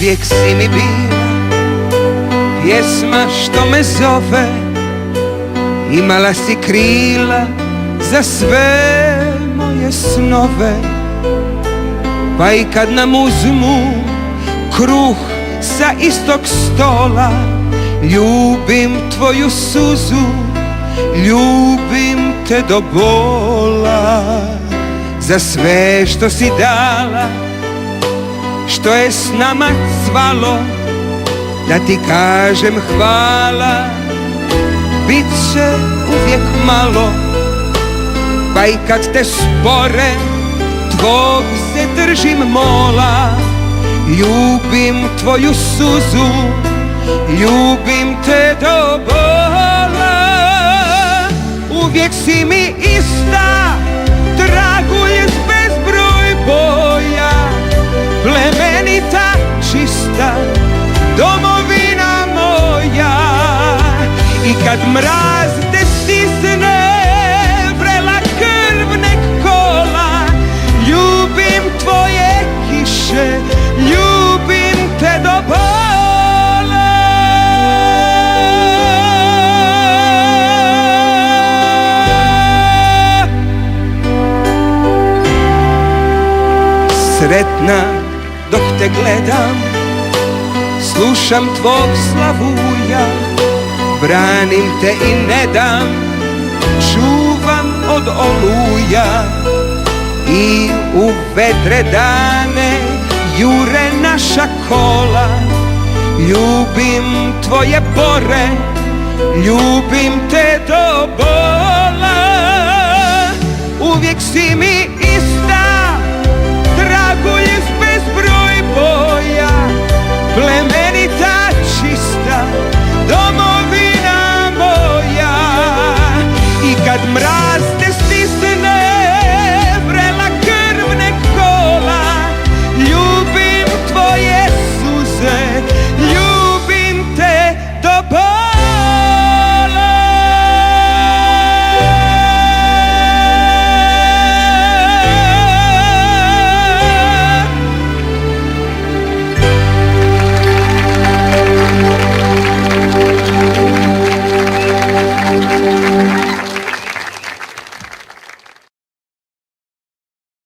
uvijek si mi bila pjesma što me zove, imala si krila za sve moje snove. Pa i kad nam uzmu kruh sa istog stola, ljubim tvoju suzu, ljubim te do bola. Za sve što si dala, što je s nama cvalo, da ti kažem hvala, bit će uvijek malo. Pa i kad te spore, tvog se držim mola. Ljubim tvoju suzu, ljubim te do bola. Uvijek si mi ista, dragulj s bezbroj boja, plemenita, čista, domovina moja. I kad mraz te stisne, vrela krv nek kola, ljubim tvoje kiše, ljubim te do bola. Sretna dok te gledam, slušam tvog slavuja, branim te i ne dam, čuvam od oluja. I u vedre dane jure naša kola, ljubim tvoje bore, ljubim te do bola. Uvijek si mi ista,